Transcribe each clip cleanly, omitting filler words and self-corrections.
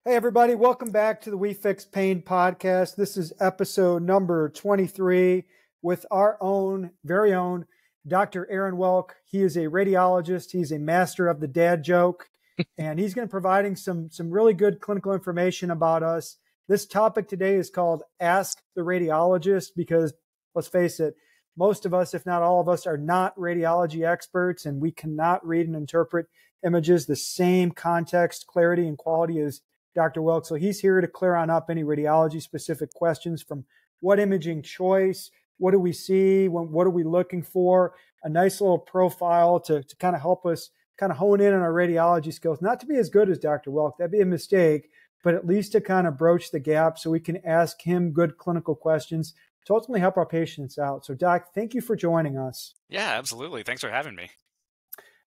Hey, everybody, welcome back to the We Fix Pain podcast. This is episode number 23 with our very own Dr. Aaron Welk. He is a radiologist. He's a master of the dad joke, and he's going to be providing some really good clinical information about us. This topic today is called Ask the Radiologist because, let's face it, most of us, if not all of us, are not radiology experts, and we cannot read and interpret images the same context, clarity, and quality as Dr. Welk. So he's here to clear on up any radiology specific questions from what imaging choice, what do we see, what are we looking for, a nice little profile to kind of help us kind of hone in on our radiology skills, not to be as good as Dr. Welk, that'd be a mistake, but at least to kind of broach the gap so we can ask him good clinical questions to ultimately help our patients out. So Doc, thank you for joining us. Yeah, absolutely. Thanks for having me.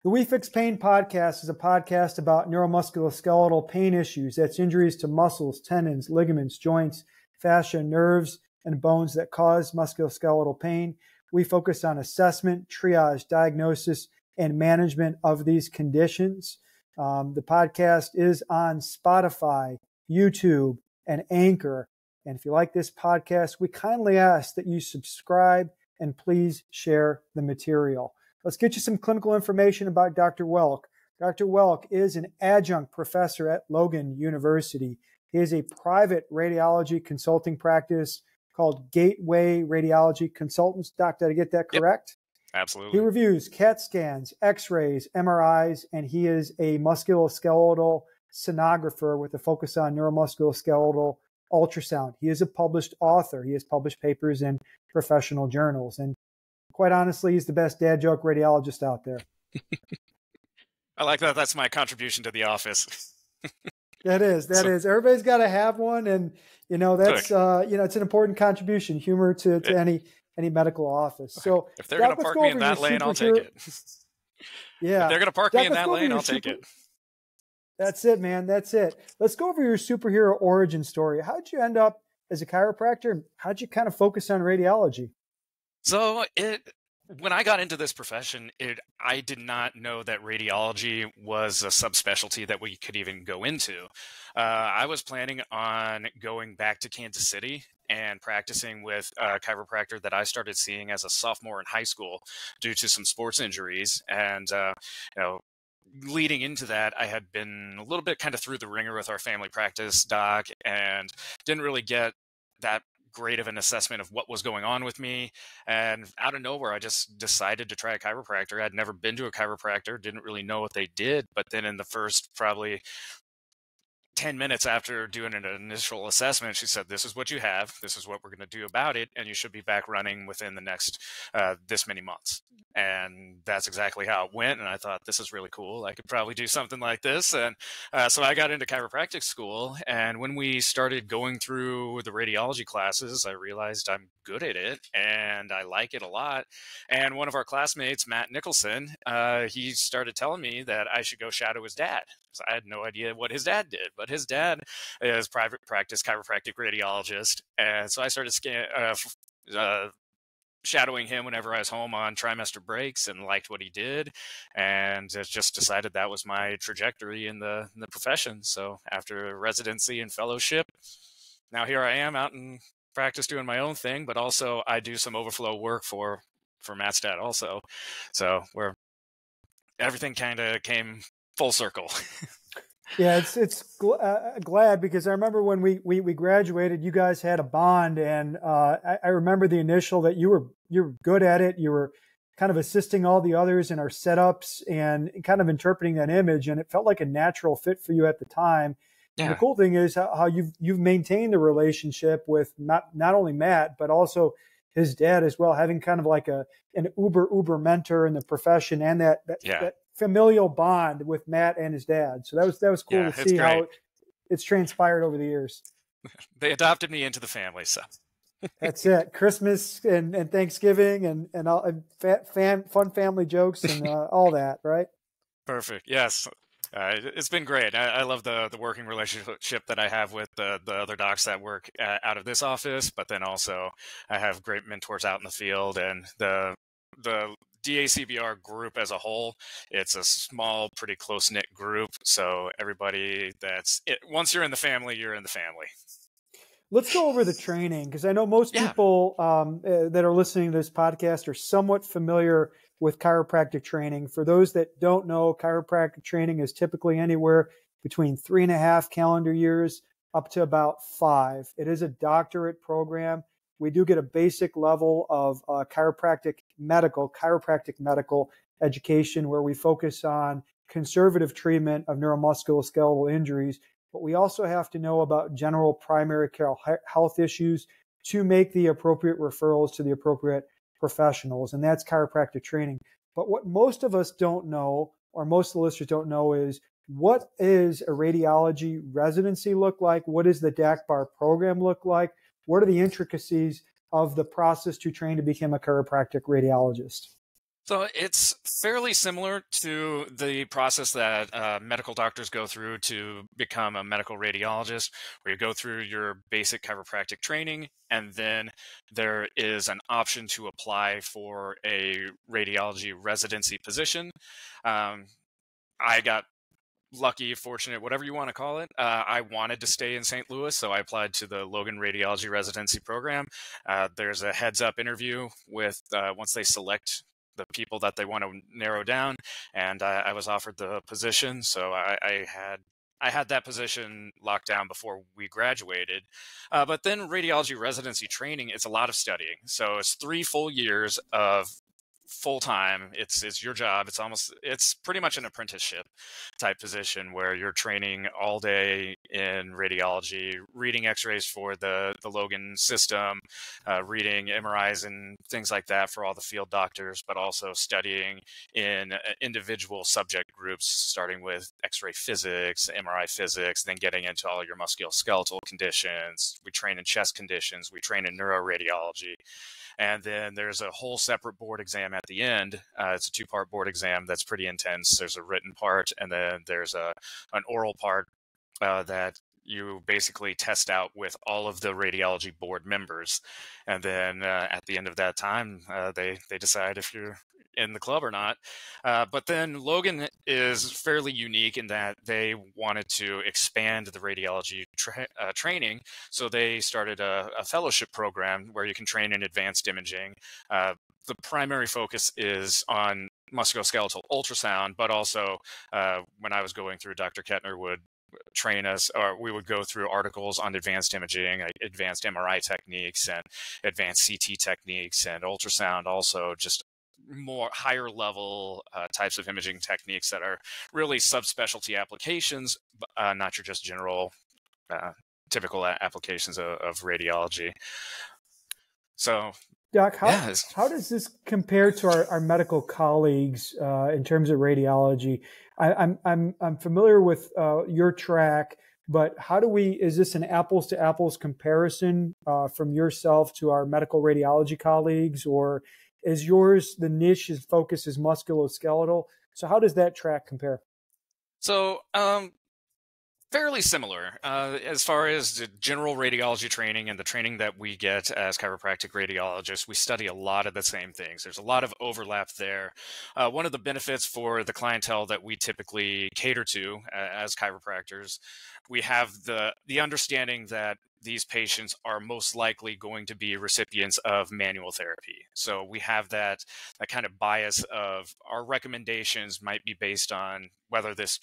The We Fix Pain podcast is a podcast about neuromusculoskeletal pain issues. That's injuries to muscles, tendons, ligaments, joints, fascia, nerves, and bones that cause musculoskeletal pain. We focus on assessment, triage, diagnosis, and management of these conditions. The podcast is on Spotify, YouTube, and Anchor. And if you like this podcast, we kindly ask that you subscribe and please share the material. Let's get you some clinical information about Dr. Welk. Dr. Welk is an adjunct professor at Logan University. He has a private radiology consulting practice called Gateway Radiology Consultants. Doc, did I get that correct? Yep, absolutely. He reviews CAT scans, X-rays, MRIs, and he is a musculoskeletal sonographer with a focus on neuromusculoskeletal ultrasound. He is a published author. He has published papers in professional journals. And quite honestly, he's the best dad joke radiologist out there. I like that. That's my contribution to the office. That is. Everybody's got to have one. And, that's, it's an important contribution, humor to any medical office. So if they're going to park me in that lane, I'll take it. Yeah. If they're going to park me in that lane, I'll take it. That's it, man. That's it. Let's go over your superhero origin story. How'd you end up as a chiropractor? How'd you kind of focus on radiology? So when I got into this profession, I did not know that radiology was a subspecialty that we could even go into. I was planning on going back to Kansas City and practicing with a chiropractor that I started seeing as a sophomore in high school due to some sports injuries. And, leading into that, I had been a little bit kind of through the ringer with our family practice doc and didn't really get that great of an assessment of what was going on with me. And out of nowhere, I just decided to try a chiropractor. I'd never been to a chiropractor, didn't really know what they did. But then in the first probably 10 minutes after doing an initial assessment, she said, this is what you have. This is what we're going to do about it. And you should be back running within the next this many months. And that's exactly how it went. And I thought, this is really cool. I could probably do something like this. And so I got into chiropractic school. And when we started going through the radiology classes, I realized I'm good at it and I like it a lot. And one of our classmates, Matt Nicholson, he started telling me that I should go shadow his dad. So I had no idea what his dad did, but his dad is private practice chiropractic radiologist. And so I started shadowing him whenever I was home on trimester breaks and liked what he did. And just decided that was my trajectory in the profession. So after residency and fellowship, now here I am out in practice doing my own thing, but also I do some overflow work for Matt's dad also. So everything kind of came full circle. Yeah, it's glad because I remember when we graduated, you guys had a bond, and I remember the initial that you were good at it. You were kind of assisting all the others in our setups and kind of interpreting that image, and it felt like a natural fit for you at the time. Yeah. And the cool thing is how you've maintained the relationship with not only Matt but also his dad as well, having kind of like an uber mentor in the profession and that familial bond with Matt and his dad. So that was cool to see how it's transpired over the years. They adopted me into the family, so that's it. Christmas and Thanksgiving and all fun family jokes and all that, right? Perfect. Yes. It's been great. I love the working relationship that I have with the other docs that work out of this office, but then also I have great mentors out in the field, and the DACBR group as a whole, it's a small, pretty close-knit group. So everybody once you're in the family, you're in the family. Let's go over the training, because I know most Yeah. people that are listening to this podcast are somewhat familiar with chiropractic training. For those that don't know, chiropractic training is typically anywhere between 3.5 calendar years up to about 5. It is a doctorate program. We do get a basic level of chiropractic medical education, where we focus on conservative treatment of neuromusculoskeletal injuries. But we also have to know about general primary care health issues to make the appropriate referrals to the appropriate professionals. And that's chiropractic training. But what most of us don't know, or most of the listeners don't know, is what is a radiology residency look like? What does the DACBR program look like? What are the intricacies of the process to train to become a chiropractic radiologist? So it's fairly similar to the process that medical doctors go through to become a medical radiologist, where you go through your basic chiropractic training, and then there is an option to apply for a radiology residency position. I got lucky, fortunate, whatever you want to call it. I wanted to stay in St. Louis, so I applied to the Logan Radiology Residency Program. There's a heads-up interview with once they select the people that they want to narrow down, and I was offered the position, so I had that position locked down before we graduated. But then radiology residency training, it's a lot of studying. So it's 3 full years of full time. It's your job. It's pretty much an apprenticeship type position, where you're training all day in radiology, reading x-rays for the Logan system, reading MRIs and things like that for all the field doctors, but also studying in individual subject groups, starting with x-ray physics, MRI physics, then getting into all your musculoskeletal conditions. We train in chest conditions. We train in neuroradiology. And then there's a whole separate board exam at the end. It's a 2-part board exam that's pretty intense. There's a written part, and then there's an oral part that you basically test out with all of the radiology board members. And then at the end of that time, they decide if you're in the club or not. But then Logan is fairly unique in that they wanted to expand the radiology training. So they started a fellowship program where you can train in advanced imaging. The primary focus is on musculoskeletal ultrasound, but also when I was going through, Dr. Kettner would train us, or we would go through articles on advanced imaging, like advanced MRI techniques and advanced CT techniques, and ultrasound also, just more higher level types of imaging techniques that are really subspecialty applications, not your just general typical applications of radiology. So Doc, how does this compare to our medical colleagues in terms of radiology? I'm familiar with your track, but is this an apples to apples comparison from yourself to our medical radiology colleagues, or is yours, the niche focus is musculoskeletal? So how does that track compare? So fairly similar as far as the general radiology training and the training that we get as chiropractic radiologists. We study a lot of the same things. There's a lot of overlap there. One of the benefits for the clientele that we typically cater to as chiropractors, we have the understanding that these patients are most likely going to be recipients of manual therapy. So we have that kind of bias of our recommendations might be based on whether this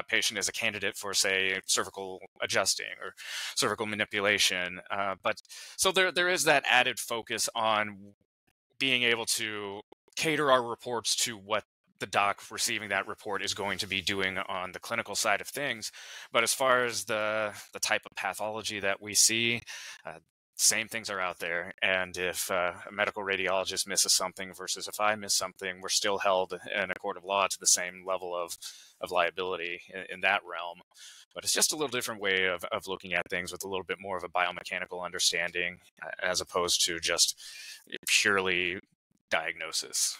patient is a candidate for, say, cervical adjusting or cervical manipulation. But so there is that added focus on being able to cater our reports to what the doc receiving that report is going to be doing on the clinical side of things. But as far as the type of pathology that we see, same things are out there. And if a medical radiologist misses something versus if I miss something, we're still held in a court of law to the same level of liability in that realm. But it's just a little different way of looking at things, with a little bit more of a biomechanical understanding as opposed to just purely diagnosis.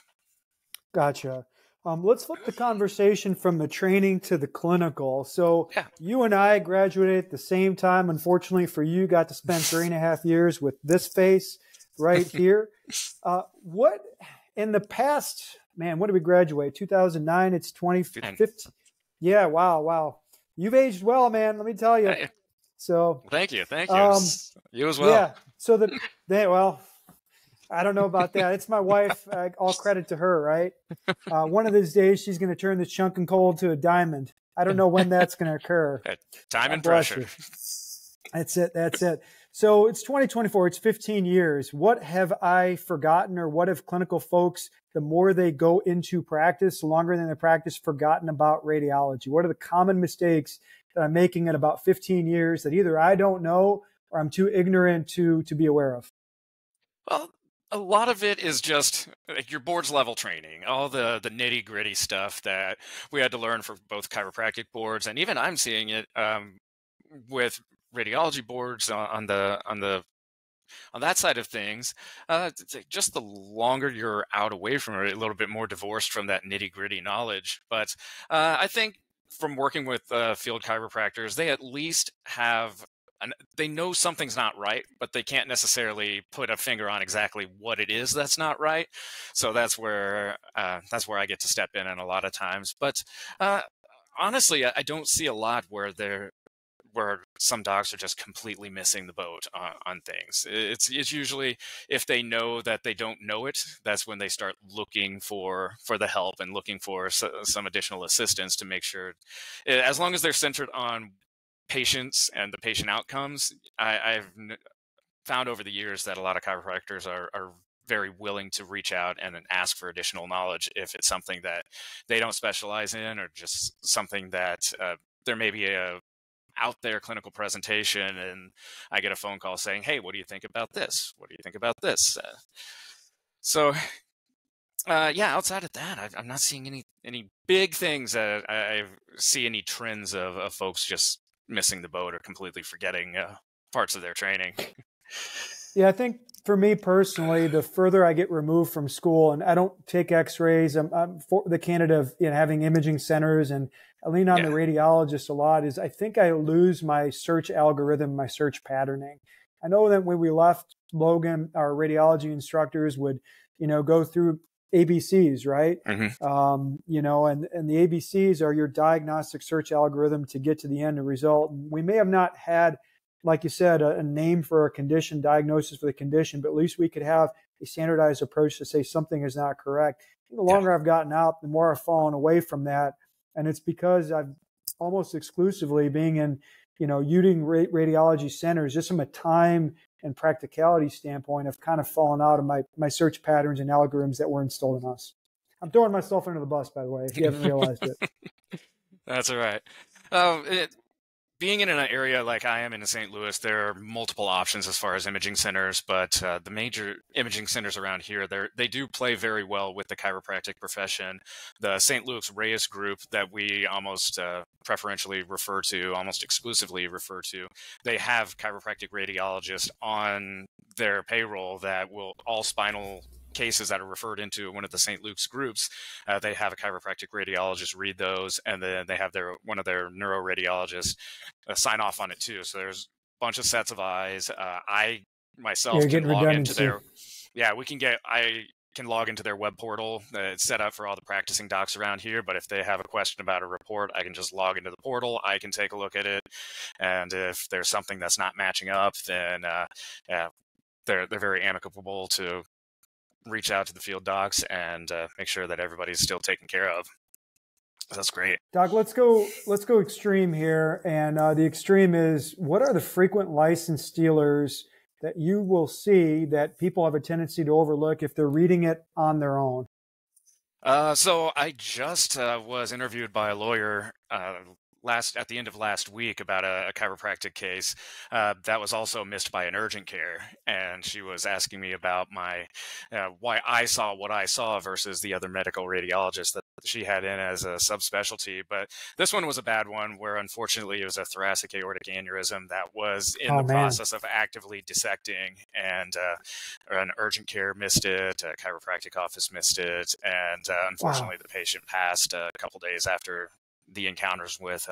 Gotcha. Let's flip the conversation from the training to the clinical. So You and I graduated at the same time. Unfortunately for you, got to spend 3.5 years with this face right here. What in the past, man, when did we graduate? 2009. It's 2015. Yeah. Wow. You've aged well, man. Let me tell you. Hey, So, thank you. You as well. yeah. So well, I don't know about that. It's my wife. All credit to her, right? One of these days, she's going to turn this chunk and coal to a diamond. I don't know when that's going to occur. Time and pressure. That's it. So it's 2024. It's 15 years. What have I forgotten, or what have clinical folks, the more they go into practice, the longer than they practice, forgotten about radiology? What are the common mistakes that I'm making in about 15 years that either I don't know or I'm too ignorant to be aware of? Well, a lot of it is just like your board's level training, all the nitty gritty stuff that we had to learn for both chiropractic boards, and even I'm seeing it with radiology boards on that side of things. Just the longer you're out away from it, a little bit more divorced from that nitty gritty knowledge. But I think from working with field chiropractors, they at least have they know something's not right, but they can't necessarily put a finger on exactly what it is that's not right. So that's where I get to step in a lot of times. But honestly, I don't see a lot where some docs are just completely missing the boat on things. It's usually if they know that they don't know it, that's when they start looking for the help and looking for some additional assistance to make sure, as long as they're centered on patients and the patient outcomes. I've found over the years that a lot of chiropractors are very willing to reach out and ask for additional knowledge if it's something that they don't specialize in, or just something that there may be a out there clinical presentation and I get a phone call saying, hey, what do you think about this? What do you think about this? Outside of that, I'm not seeing any big things that I see any trends of folks just missing the boat or completely forgetting parts of their training. Yeah, I think for me personally, the further I get removed from school, and I don't take x-rays, I'm for the candidate of having imaging centers, and I lean on the radiologist a lot, is I think I lose my search algorithm, my search patterning. I know that when we left Logan, our radiology instructors would, go through ABCs, right? Mm-hmm. And the ABCs are your diagnostic search algorithm to get to the end result. And we may have not had, like you said, a name for a condition, diagnosis for the condition, but at least we could have a standardized approach to say something is not correct. The longer I've gotten out, the more I've fallen away from that. And it's because I've almost exclusively being in, using radiology centers, just from a time and practicality standpoint, I've kind of fallen out of my search patterns and algorithms that were installed in us. I'm throwing myself under the bus, by the way, if you haven't realized it. That's all right. Being in an area like I am in St. Louis, there are multiple options as far as imaging centers, but the major imaging centers around here, they do play very well with the chiropractic profession. The St. Luke's Reyes group that we almost preferentially refer to, almost exclusively refer to, they have chiropractic radiologists on their payroll that will all spinal cases that are referred into one of the St. Luke's groups, they have a chiropractic radiologist read those, and then they have one of their neuroradiologists sign off on it too. So there's a bunch of sets of eyes. I myself can log into their, I can log into their web portal. It's set up for all the practicing docs around here, but if they have a question about a report, I can just log into the portal. I can take a look at it, and if there's something that's not matching up, then they're very amicable to reach out to the field docs and make sure that everybody's still taken care of. That's great. Doc, let's go extreme here. And the extreme is, what are the frequent license stealers that you will see that people have a tendency to overlook if they're reading it on their own? So I just was interviewed by a lawyer at the end of last week about a chiropractic case that was also missed by an urgent care, and she was asking me about why I saw what I saw versus the other medical radiologist that she had in as a subspecialty. But this one was a bad one, where unfortunately it was a thoracic aortic aneurysm that was in the process of actively dissecting, and an urgent care missed it, a chiropractic office missed it, and unfortunately the patient passed a couple days after the encounters with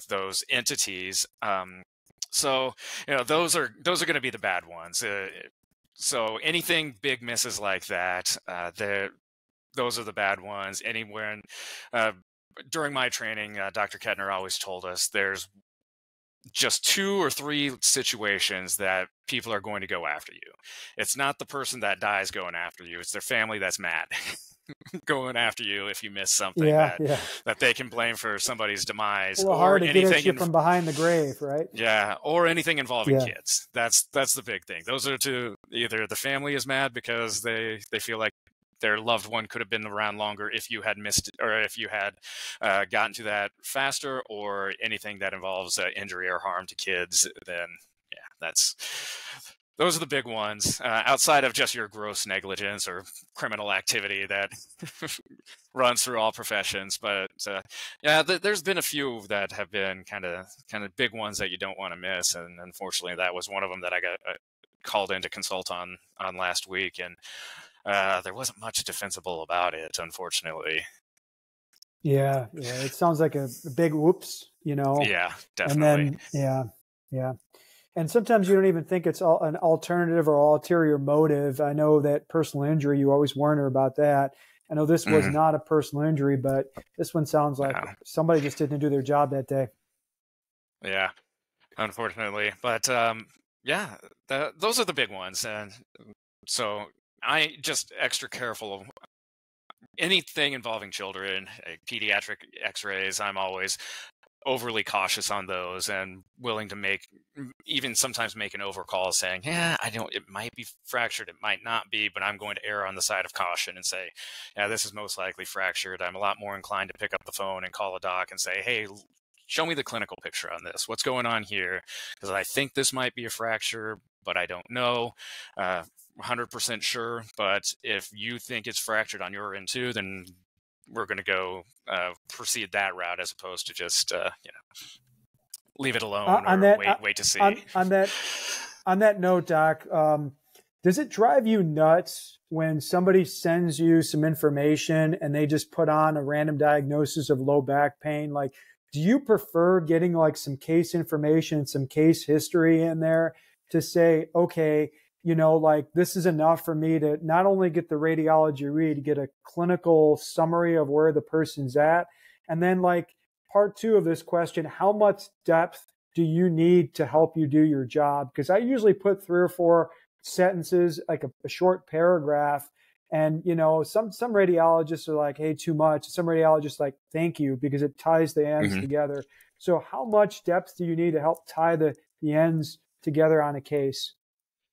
those entities. So those are going to be the bad ones. So anything big misses like that, those are the bad ones. Anywhere uh, during my training, Dr. Kettner always told us there's just 2 or 3 situations that people are going to go after you. It's not the person that dies going after you; it's their family that's mad going after you if you miss something Yeah, yeah. that they can blame for somebody's A demise, little or hard to get at anything you from behind the grave, right? yeah, or anything involving Yeah. kids. That's the big thing. Those are two. Either the family is mad because they feel like their loved one could have been around longer if you had missed, or if you had gotten to that faster, or anything that involves injury or harm to kids. Then yeah, those are the big ones, outside of just your gross negligence or criminal activity that runs through all professions. But yeah, there's been a few that have been kind of big ones that you don't want to miss, and unfortunately, that was one of them that I got called in to consult on last week, and there wasn't much defensible about it, unfortunately. Yeah, yeah. It sounds like a big whoops, Yeah, and definitely. then yeah. And sometimes you don't even think it's an alternative or ulterior motive. I know that personal injury, you always wonder about that. I know this was Mhm. not a personal injury, but this one sounds like Yeah, somebody just didn't do their job that day. yeah, unfortunately. But yeah, those are the big ones, and so I just extra careful of anything involving children, pediatric X-rays. I'm always overly cautious on those, and willing to even sometimes make an overcall saying, yeah, it might be fractured, it might not be, but I'm going to err on the side of caution and say, yeah, this is most likely fractured. I'm a lot more inclined to pick up the phone and call a doc and say, hey, show me the clinical picture on this. What's going on here? Because I think this might be a fracture, but I don't know. 100% sure. But if you think it's fractured on your end too, then we're going to go proceed that route, as opposed to just leave it alone On or that, wait to see. on that note, Doc, does it drive you nuts when somebody sends you some information and they just put on a random diagnosis of low back pain? Like, do you prefer getting like some case information, some case history in there to say, okay, like this is enough for me to not only get the radiology read, get a clinical summary of where the person's at, and then like part 2 of this question, how much depth do you need to help you do your job? Because I usually put 3 or 4 sentences, like a short paragraph. And, some radiologists are like, hey, too much. Some radiologists like, thank you, because it ties the ends Mhm. together. So how much depth do you need to help tie the ends together on a case?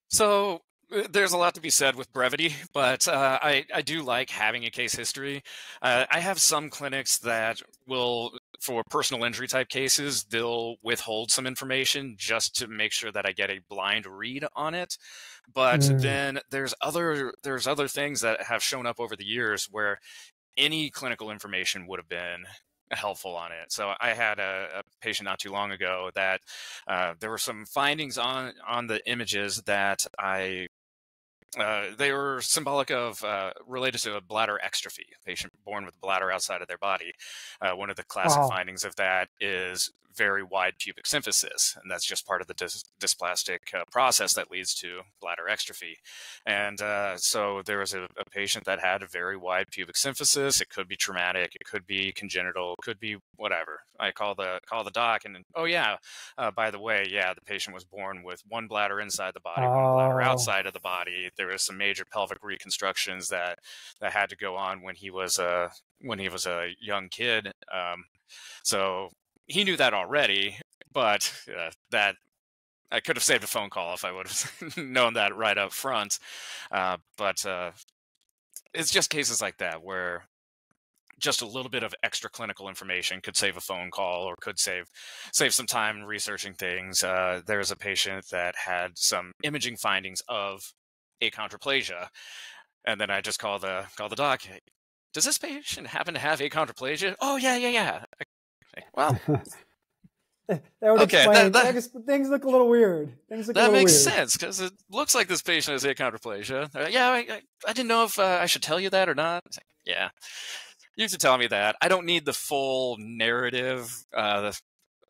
So there's a lot to be said with brevity, but I do like having a case history. I have some clinics that will, for personal injury type cases, they'll withhold some information just to make sure that I get a blind read on it. But Mm. then there's other things that have shown up over the years where any clinical information would have been helpful on it. So I had a patient not too long ago that there were some findings on the images that they were symbolic of related to a bladder exstrophy, a patient born with bladder outside of their body. One of the classic Wow. findings of that is very wide pubic symphysis, and that's just part of the dysplastic process that leads to bladder exstrophy. And so there was a patient that had a very wide pubic symphysis. It could be traumatic, it could be congenital, it could be whatever. I call the doc, and oh yeah, by the way, yeah, the patient was born with one bladder inside the body, one bladder Oh, outside of the body. There was some major pelvic reconstructions that had to go on when he was a young kid. So he knew that already, but that I could have saved a phone call if I would have known that right up front. But it's just cases like that where just a little bit of extra clinical information could save a phone call, or could save some time researching things. There's a patient that had some imaging findings of achondroplasia, and then I just call the doc. "Hey, does this patient happen to have achondroplasia?" "Oh yeah. Okay, well, that would okay, explain. I guess things look a little weird. Things look a that little makes weird. sense, because it looks like this patient has achondroplasia. Yeah, I didn't know if I should tell you that or not. It's like, yeah, you should tell me that. I don't need the full narrative.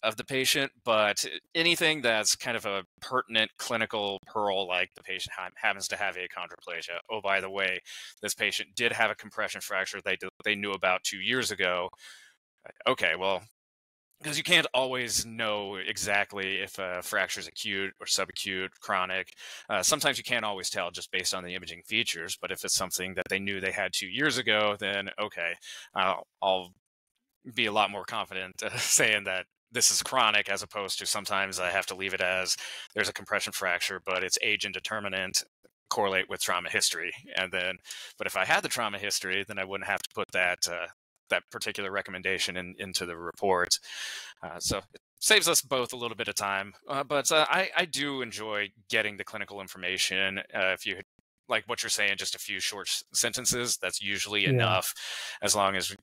of the patient, but anything that's kind of a pertinent clinical pearl, like the patient happens to have achondroplasia. Oh, by the way, this patient did have a compression fracture they knew about 2 years ago. Okay, well, because you can't always know exactly if a fracture is acute or subacute, chronic. Sometimes you can't always tell just based on the imaging features, but if it's something that they knew they had 2 years ago, then okay, I'll be a lot more confident saying that this is chronic, as opposed to sometimes I have to leave it as there's a compression fracture, but it's age indeterminate, correlate with trauma history. But if I had the trauma history, then I wouldn't have to put that particular recommendation into the report. So it saves us both a little bit of time. But I do enjoy getting the clinical information. If you like what you're saying, just a few short sentences, that's usually enough, as long as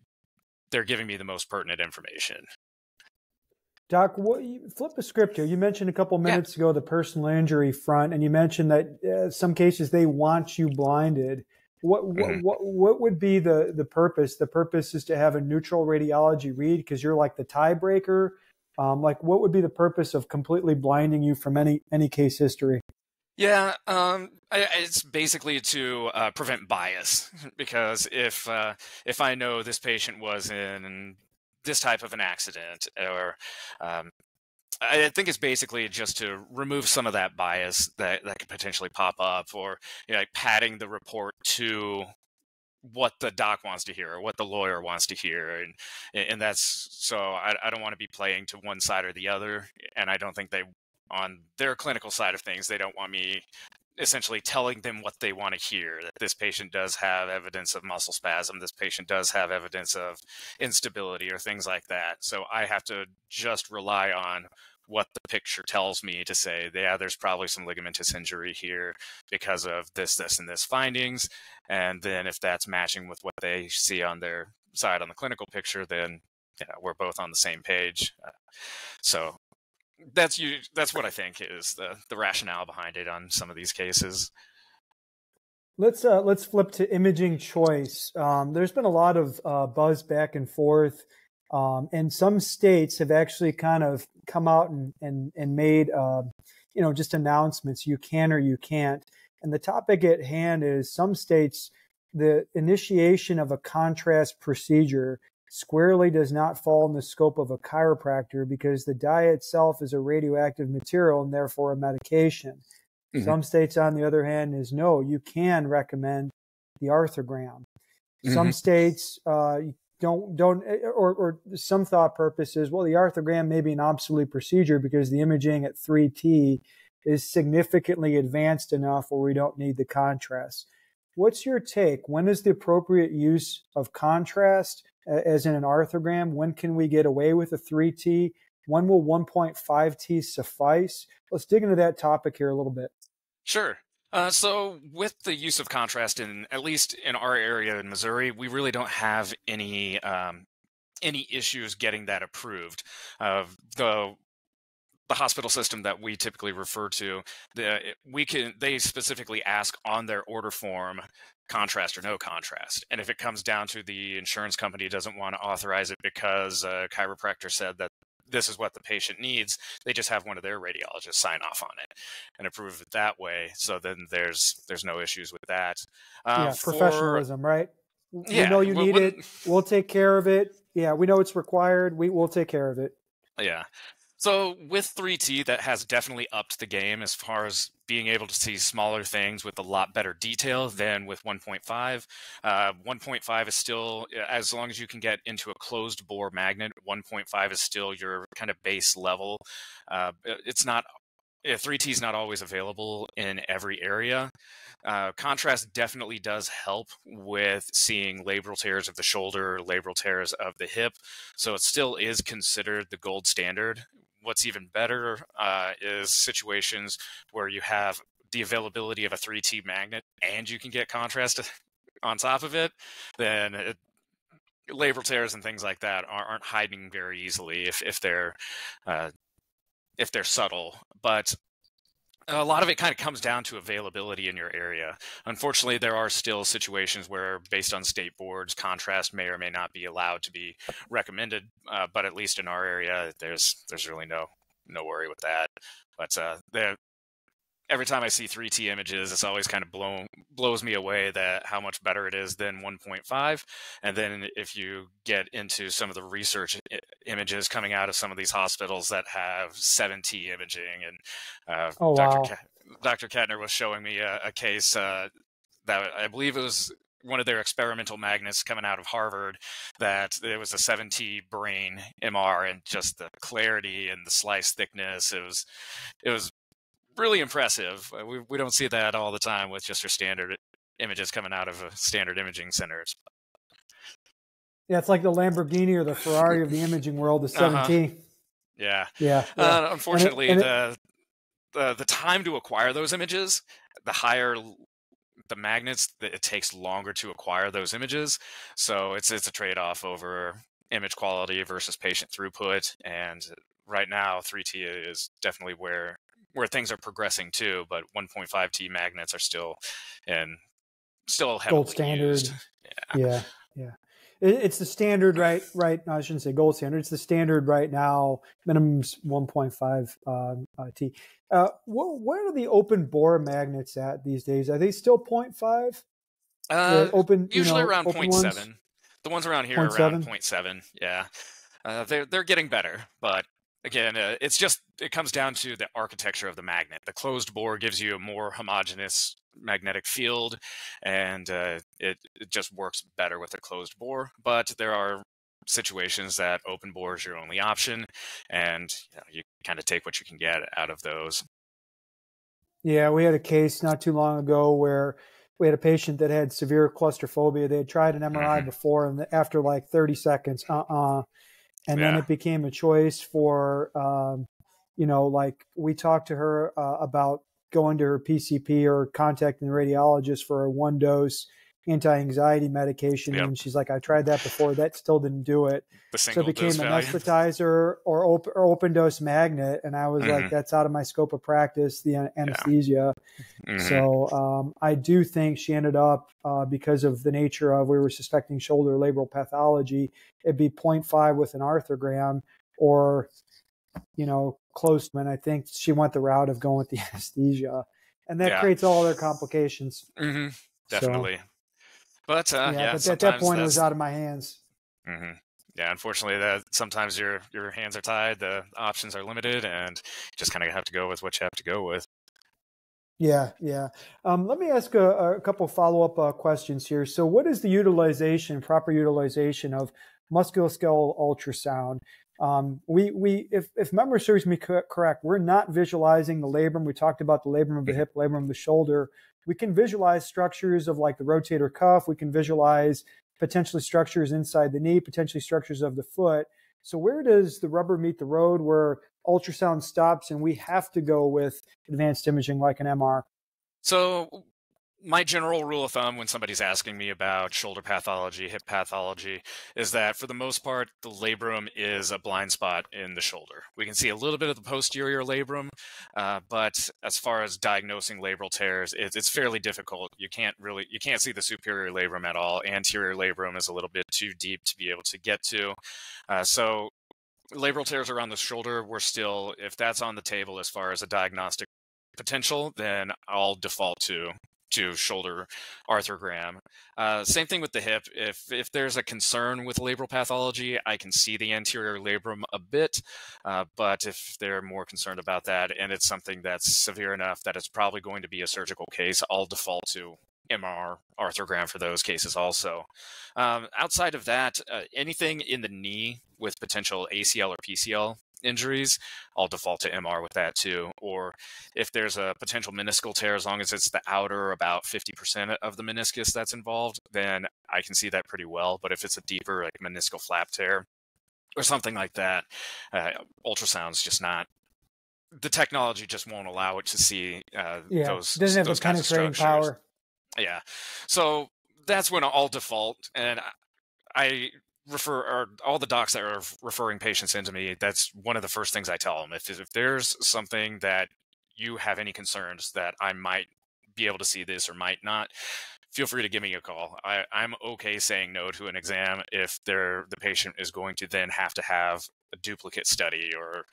they're giving me the most pertinent information. Doc, flip the script here. You mentioned a couple minutes ago the personal injury front, and you mentioned that some cases they want you blinded. What would be the purpose? The purpose is to have a neutral radiology read because you're like the tiebreaker. Like, what would be the purpose of completely blinding you from any case history? Yeah, it's basically to prevent bias, because if I know this patient was in this type of an accident, or I think it's basically just to remove some of that bias that could potentially pop up, or like padding the report to what the doc wants to hear or what the lawyer wants to hear, and that's so I don't want to be playing to one side or the other, and I don't think on their clinical side of things, they don't want me essentially telling them what they want to hear, that this patient does have evidence of muscle spasm, this patient does have evidence of instability or things like that. So I have to just rely on what the picture tells me to say, yeah, there's probably some ligamentous injury here because of this, and this findings. And then if that's matching with what they see on their side on the clinical picture, then we're both on the same page. So that's what I think is the rationale behind it on some of these cases. Let's flip to imaging choice. There's been a lot of buzz back and forth, and some states have actually kind of come out and made just announcements. You can or you can't. And the topic at hand is some states, the initiation of a contrast procedure squarely does not fall in the scope of a chiropractor because the dye itself is a radioactive material and therefore a medication. Mm-hmm. Some states, on the other hand, is no, you can recommend the arthrogram. Mm-hmm. Some states don't, or some thought purposes, well, the arthrogram may be an obsolete procedure because the imaging at 3T is significantly advanced enough where we don't need the contrast. What's your take? When is the appropriate use of contrast as in an arthrogram? When can we get away with a 3T? When will 1.5T suffice? Let's dig into that topic here a little bit. Sure. So with the use of contrast, at least in our area in Missouri, we really don't have any issues getting that approved. The hospital system that we typically refer to, they specifically ask on their order form contrast or no contrast. And if it comes down to the insurance company doesn't want to authorize it because a chiropractor said that this is what the patient needs, they just have one of their radiologists sign off on it and approve it that way. So then there's no issues with that. Professionalism, right? We know you need it. We'll take care of it. Yeah, we know it's required. We'll take care of it. Yeah. So with 3T, that has definitely upped the game as far as being able to see smaller things with a lot better detail than with 1.5. 1.5 is still, as long as you can get into a closed bore magnet, 1.5 is still your kind of base level. It's not, 3T is not always available in every area. Contrast definitely does help with seeing labral tears of the shoulder, labral tears of the hip. So it still is considered the gold standard. What's even better is situations where you have the availability of a 3T magnet and you can get contrast on top of it, then labral tears and things like that aren't hiding very easily if they're subtle. But A lot of it kind of comes down to availability in your area. Unfortunately, there are still situations where, based on state boards, contrast may or may not be allowed to be recommended. But at least in our area, there's really no worry with that. But every time I see 3T images, it's always kind of blows me away that how much better it is than 1.5. And then if you get into some of the research images coming out of some of these hospitals that have 7T imaging, and Oh, wow. Dr. Kettner was showing me a case that I believe it was one of their experimental magnets coming out of Harvard, that it was a 7T brain MR, and just the clarity and the slice thickness, it was really impressive. We don't see that all the time with just your standard images coming out of a standard imaging centers. Yeah, it's like the Lamborghini or the Ferrari of the imaging world, the 7T. Yeah. Yeah. Unfortunately, the time to acquire those images, the higher the magnets, it takes longer to acquire those images. So it's a trade-off over image quality versus patient throughput. And right now, 3T is definitely where things are progressing too, but 1.5T magnets are still heavily gold standard used. Yeah. It's the standard, right? I shouldn't say gold standard. It's the standard right now. Minimum's 1.5 T. Where are the open bore magnets at these days? Are they still 0.5? Open, usually around open 0.7. Ones? The ones around here are around 0.7. Yeah, they're getting better, but again, it comes down to the architecture of the magnet. The closed bore gives you a more homogeneous magnetic field, and it just works better with a closed bore. But there are situations that open bore is your only option, and you kind of take what you can get out of those. Yeah, we had a case not too long ago where we had a patient that had severe claustrophobia. They had tried an MRI before, and after like 30 seconds, and then it became a choice for, like we talked to her about going to her PCP or contacting the radiologist for a 1-dose anti-anxiety medication. Yep. And she's like, I tried that before. That still didn't do it. So it became an anesthetizer or open dose magnet. And I was like, that's out of my scope of practice, the anesthesia. So I do think she ended up, because of the nature of, we were suspecting shoulder labral pathology, it'd be 0.5 with an arthrogram, or, close. And I think she went the route of going with the anesthesia, and that creates all other complications. Definitely. So, but but at that point, it was out of my hands. Yeah, unfortunately, sometimes your hands are tied, the options are limited, and you just kind of have to go with what you have to go with. Yeah. Let me ask a couple follow-up questions here. So what is the proper utilization of musculoskeletal ultrasound? If memory serves me correct, we're not visualizing the labrum. We talked about the labrum of the hip, labrum of the shoulder. We can visualize structures of like the rotator cuff. We can visualize potentially structures inside the knee, potentially structures of the foot. So where does the rubber meet the road where ultrasound stops and we have to go with advanced imaging like an MR? So my general rule of thumb when somebody's asking me about shoulder pathology, hip pathology, is that for the most part, the labrum is a blind spot in the shoulder. We can see a little bit of the posterior labrum, but as far as diagnosing labral tears, it's fairly difficult. You can't see the superior labrum at all. Anterior labrum is a little bit too deep to be able to get to. So labral tears around the shoulder, if that's on the table as far as a diagnostic potential, then I'll default to shoulder arthrogram. Same thing with the hip. If there's a concern with labral pathology, I can see the anterior labrum a bit, but if they're more concerned about that and it's something that's severe enough that it's probably going to be a surgical case, I'll default to MR arthrogram for those cases also. Outside of that, anything in the knee with potential ACL or PCL injuries, I'll default to MR with that too. Or if there's a potential meniscal tear, as long as it's the outer about 50% of the meniscus that's involved, then I can see that pretty well. But if it's a deeper like meniscal flap tear or something like that, ultrasound's just not, the technology just won't allow it to see those. Doesn't have those the penetrating power. Yeah. So that's when I'll default. And I all the docs that are referring patients into me, that's one of the first things I tell them. If there's something that you have any concerns that I might be able to see this or might not, feel free to give me a call. I'm okay saying no to an exam if the patient is going to then have to have a duplicate study, or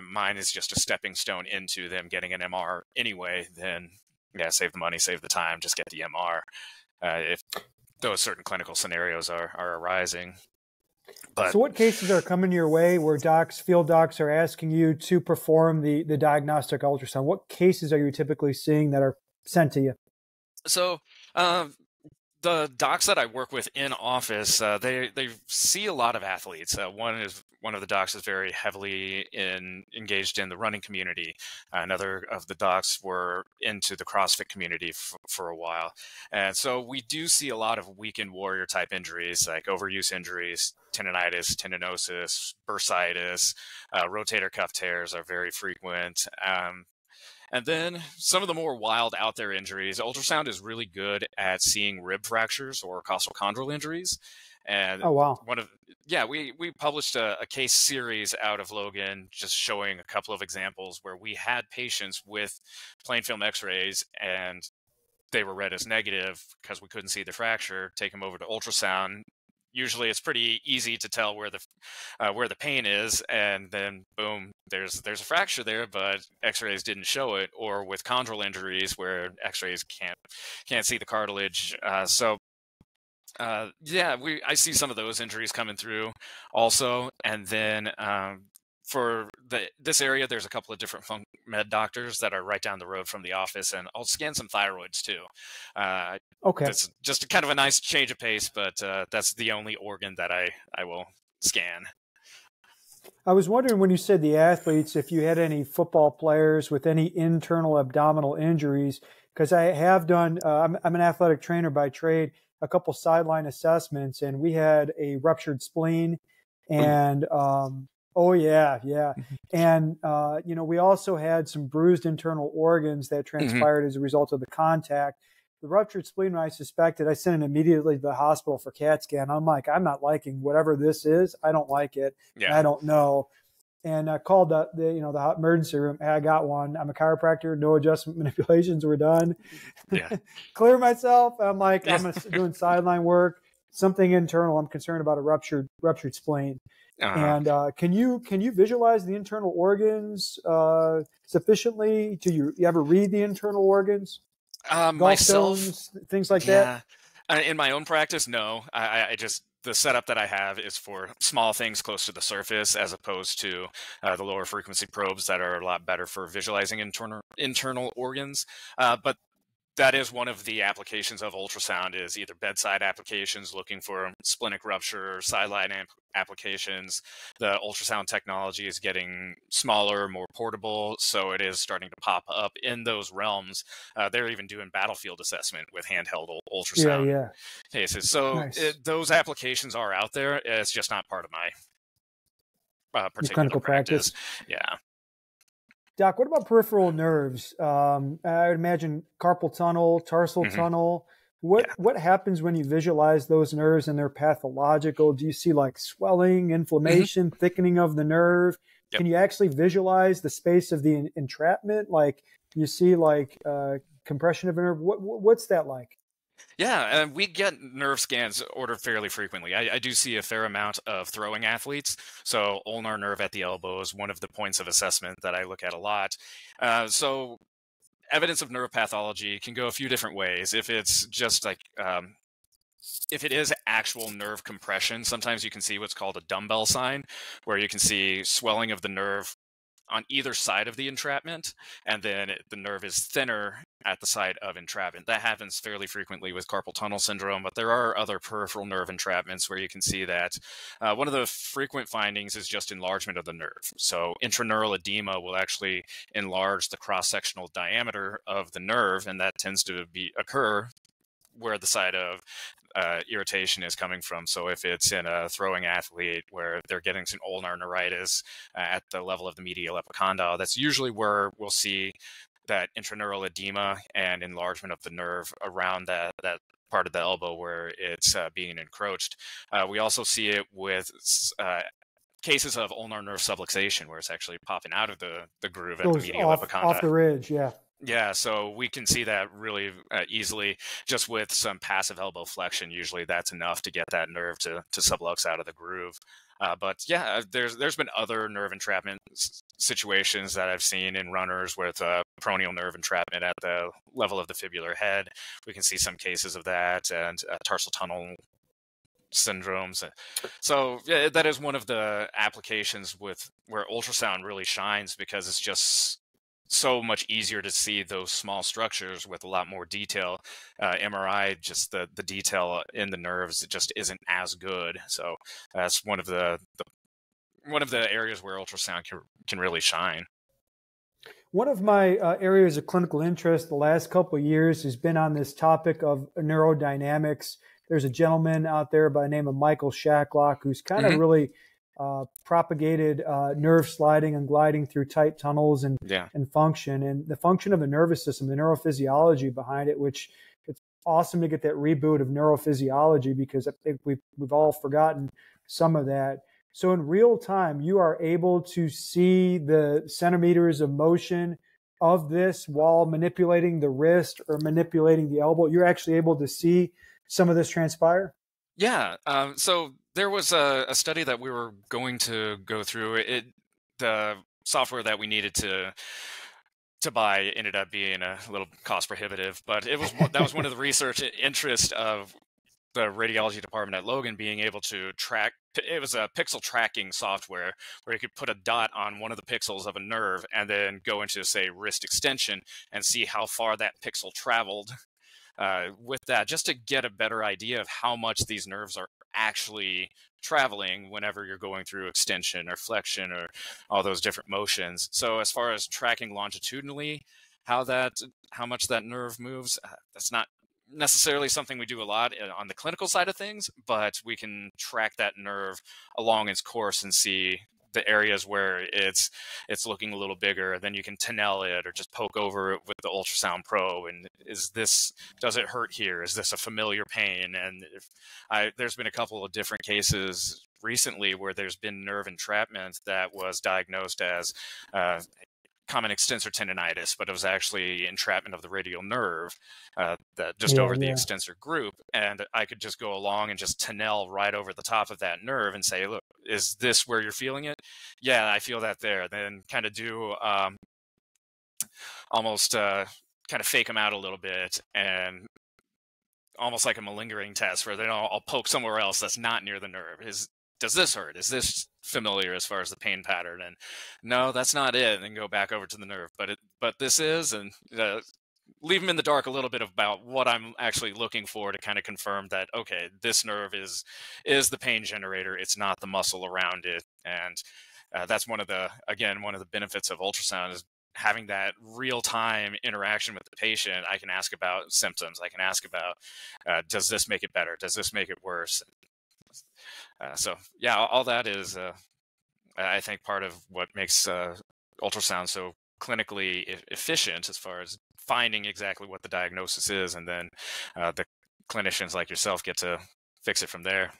mine is just a stepping stone into them getting an MR anyway. Then yeah, save the money, save the time, just get the MR if those certain clinical scenarios are arising. But so what cases are coming your way where field docs are asking you to perform the diagnostic ultrasound? What cases are you typically seeing that are sent to you? So the docs that I work with in office, they see a lot of athletes. One of the docs is very heavily engaged in the running community. Another of the docs were into the CrossFit community for a while, and so we do see a lot of weekend warrior type injuries, like overuse injuries, tendonitis, tendinosis, bursitis, rotator cuff tears are very frequent. And then some of the more wild out there injuries, ultrasound is really good at seeing rib fractures or costochondral injuries. And Oh, wow. we published a case series out of Logan just showing a couple of examples where we had patients with plain film x-rays and they were read as negative because we couldn't see the fracture, take them over to ultrasound. Usually it's pretty easy to tell where the pain is, and then boom, there's a fracture there, but x-rays didn't show it. Or with chondral injuries where x-rays can't see the cartilage. I see some of those injuries coming through also. And then for this area, there's a couple of different funk med doctors that are right down the road from the office, and I'll scan some thyroids too. Okay. That's just kind of a nice change of pace, but that's the only organ that I will scan. I was wondering when you said the athletes, if you had any football players with any internal abdominal injuries, because I have done, I'm an athletic trainer by trade, a couple sideline assessments, and we had a ruptured spleen and, oh yeah. And, we also had some bruised internal organs that transpired as a result of the contact. The ruptured spleen, when I suspected, I sent it immediately to the hospital for CAT scan. I'm like, I'm not liking whatever this is. I don't like it. Yeah. I don't know. And I called the emergency room. Hey, I got one. I'm a chiropractor. No adjustment manipulations were done. Yeah. Clear myself. I'm like, I'm doing sideline work. Something internal. I'm concerned about a ruptured spleen. And can you visualize the internal organs sufficiently? Do you ever read the internal organs? Myself, stones, things like that? In my own practice, no. I just, the setup that I have is for small things close to the surface, as opposed to the lower frequency probes that are a lot better for visualizing internal organs. But that is one of the applications of ultrasound, is either bedside applications looking for splenic rupture or sideline applications. The ultrasound technology is getting smaller, more portable, so it is starting to pop up in those realms. They're even doing battlefield assessment with handheld ultrasound cases. So nice. Those applications are out there. It's just not part of my particular clinical practice. Yeah. Doc, what about peripheral nerves? I would imagine carpal tunnel, tarsal tunnel. What happens when you visualize those nerves and they're pathological? Do you see like swelling, inflammation, thickening of the nerve? Yep. Can you actually visualize the space of the entrapment? Like you see like compression of a nerve? What's that like? Yeah, we get nerve scans ordered fairly frequently. I do see a fair amount of throwing athletes. So ulnar nerve at the elbow is one of the points of assessment that I look at a lot. So evidence of nerve pathology can go a few different ways. If it's just like, if it is actual nerve compression, sometimes you can see what's called a dumbbell sign, where you can see swelling of the nerve on either side of the entrapment, and then the nerve is thinner at the site of entrapment. That happens fairly frequently with carpal tunnel syndrome, but there are other peripheral nerve entrapments where you can see that. One of the frequent findings is just enlargement of the nerve. So intraneural edema will actually enlarge the cross-sectional diameter of the nerve, and that tends to occur where the site of irritation is coming from. So if it's in a throwing athlete where they're getting some ulnar neuritis at the level of the medial epicondyle, that's usually where we'll see that intraneural edema and enlargement of the nerve around that part of the elbow where it's being encroached. We also see it with cases of ulnar nerve subluxation where it's actually popping out of the groove at the Goes medial off epicondyle. the ridge. Yeah. Yeah, so we can see that really easily just with some passive elbow flexion. Usually that's enough to get that nerve to sublux out of the groove. But yeah, there's been other nerve entrapment situations that I've seen in runners with peroneal nerve entrapment at the level of the fibular head. We can see some cases of that, and tarsal tunnel syndromes. So yeah, that is one of the applications with where ultrasound really shines, because it's just so much easier to see those small structures with a lot more detail. MRI, just the detail in the nerves, it just isn't as good. So that's one of the areas where ultrasound can really shine. One of my areas of clinical interest the last couple of years has been on this topic of neurodynamics. There's a gentleman out there by the name of Michael Shacklock who's kind of really propagated nerve sliding and gliding through tight tunnels and function, and the function of the nervous system, the neurophysiology behind it, which it's awesome to get that reboot of neurophysiology, because I think we've all forgotten some of that. So in real time, you are able to see the centimeters of motion of this while manipulating the wrist or manipulating the elbow. You're actually able to see some of this transpire? Yeah. So there was a study that we were going to go through. The software that we needed to buy ended up being a little cost prohibitive, but that was one of the research interests of the radiology department at Logan, being able to track. It was a pixel tracking software where you could put a dot on one of the pixels of a nerve and then go into, say, wrist extension and see how far that pixel traveled with that, just to get a better idea of how much these nerves are actually traveling whenever you're going through extension or flexion or all those different motions. So as far as tracking longitudinally how much that nerve moves, that's not necessarily something we do a lot on the clinical side of things, but we can track that nerve along its course and see the areas where it's looking a little bigger. Then you can Tinel it or just poke over it with the ultrasound probe. And does it hurt here? Is this a familiar pain? And there's been a couple of different cases recently where there's been nerve entrapment that was diagnosed as common extensor tendonitis, but it was actually entrapment of the radial nerve that just over the extensor group. And I could just go along and just Tinel right over the top of that nerve and say, look, is this where you're feeling it? Yeah, I feel that there. Then kind of do almost kind of fake them out a little bit, and almost like a malingering test where then I'll poke somewhere else that's not near the nerve. Does this hurt? Is this familiar as far as the pain pattern? And no, that's not it. And then go back over to the nerve. But this is, and leave them in the dark a little bit about what I'm actually looking for to kind of confirm that, okay, this nerve is the pain generator. It's not the muscle around it. And that's one of the benefits of ultrasound is having that real-time interaction with the patient. I can ask about symptoms. I can ask about, does this make it better? Does this make it worse? So yeah, all that is, I think, part of what makes ultrasound so clinically efficient as far as finding exactly what the diagnosis is, and then the clinicians like yourself get to fix it from there.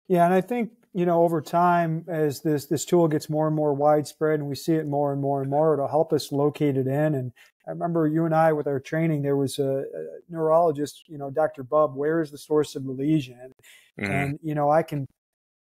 Yeah, and I think, over time, as this tool gets more and more widespread and we see it more and more and more, it'll help us locate it in. And I remember you and I, with our training, there was a neurologist, Dr. Bubb, where is the source of the lesion? And, I can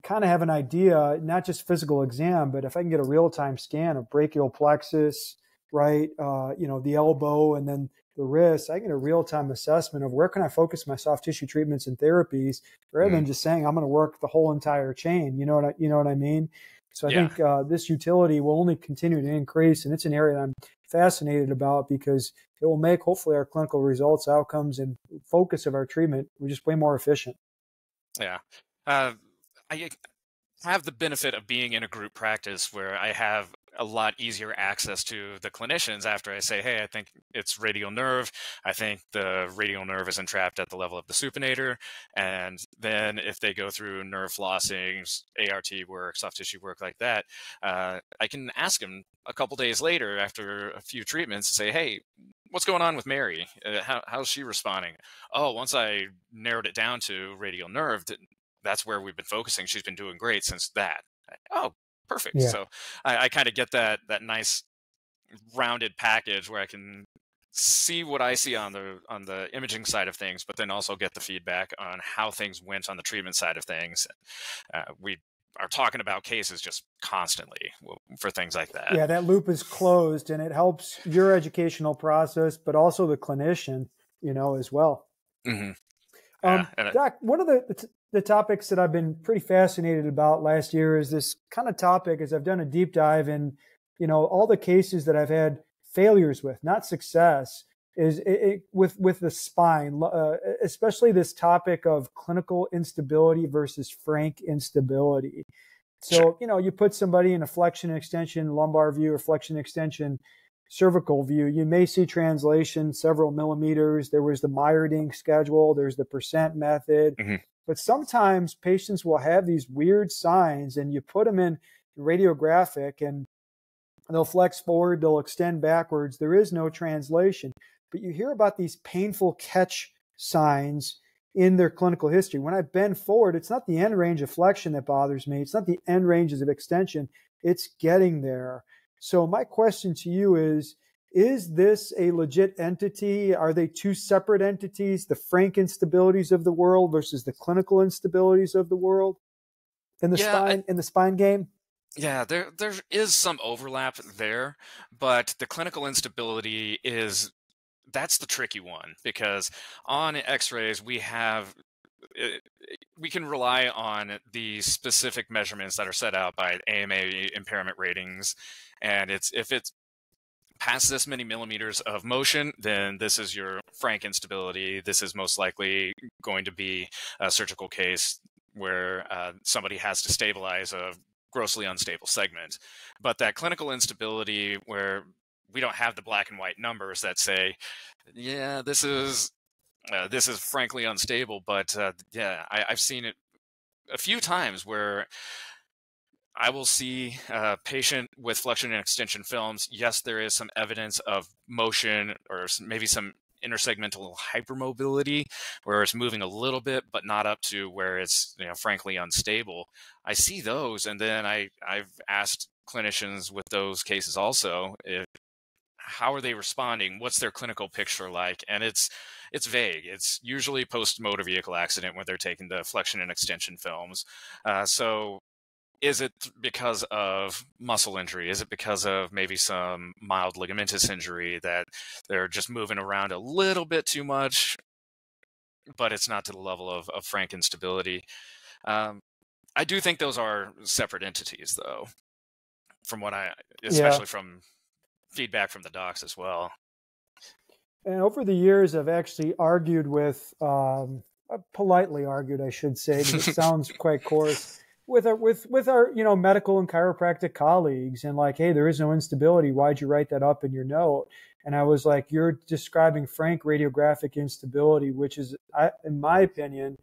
kind of have an idea, not just physical exam, but if I can get a real-time scan of brachial plexus, right, the elbow and then the wrist, I get a real-time assessment of where can I focus my soft tissue treatments and therapies, rather than just saying I'm going to work the whole entire chain. You know what I mean? So I think this utility will only continue to increase, and it's an area that I'm fascinated about because it will make, hopefully, our clinical results, outcomes, and focus of our treatment, we're just way more efficient. Yeah. I have the benefit of being in a group practice where I have a lot easier access to the clinicians after I say, hey, I think it's radial nerve. I think the radial nerve is entrapped at the level of the supinator. And then if they go through nerve flossing, ART work, soft tissue work like that, I can ask them a couple days later after a few treatments to say, hey, what's going on with Mary? How's she responding? Oh, once I narrowed it down to radial nerve, that's where we've been focusing. She's been doing great since that. Oh, perfect. Yeah. So I kind of get that nice rounded package where I can see what I see on the imaging side of things, but then also get the feedback on how things went on the treatment side of things. We are talking about cases just constantly for things like that. Yeah, that loop is closed, and it helps your educational process, but also the clinician, as well. Mm-hmm. Yeah, Doc, one of the topics that I've been pretty fascinated about last year is this kind of topic, as I've done a deep dive in, all the cases that I've had failures with, not success, is with the spine, especially this topic of clinical instability versus frank instability. So, sure. you put somebody in a flexion extension lumbar view or flexion extension cervical view, you may see translation several millimeters. There was the Meyerding schedule, there's the percent method. Mm-hmm. But sometimes patients will have these weird signs, and you put them in radiographic and they'll flex forward, they'll extend backwards. There is no translation. But you hear about these painful catch signs in their clinical history. When I bend forward, it's not the end range of flexion that bothers me. It's not the end ranges of extension. It's getting there. So my question to you is this a legit entity? Are they two separate entities, the frank instabilities of the world versus the clinical instabilities of the world in the spine game? Yeah, there is some overlap there, but the clinical instability that's the tricky one, because on X-rays we can rely on the specific measurements that are set out by AMA impairment ratings, and if it's past this many millimeters of motion, then this is your frank instability. This is most likely going to be a surgical case where somebody has to stabilize a grossly unstable segment. But that clinical instability, where we don't have the black and white numbers that say, yeah, this is frankly unstable. But I've seen it a few times where I will see a patient with flexion and extension films. Yes, there is some evidence of motion or maybe some intersegmental hypermobility, where it's moving a little bit, but not up to where it's frankly unstable. I see those, and then I've asked clinicians with those cases also, how are they responding? What's their clinical picture like? And it's vague. It's usually post motor vehicle accident when they're taking the flexion and extension films. So is it because of muscle injury? Is it because of maybe some mild ligamentous injury that they're just moving around a little bit too much, but it's not to the level of frank instability? I do think those are separate entities, though, from especially from feedback from the docs as well. And over the years, I've actually argued with, politely argued, I should say, because it sounds quite coarse, with our medical and chiropractic colleagues, and like, hey, there is no instability. Why'd you write that up in your note? And I was like, you're describing frank radiographic instability, which is, in my opinion,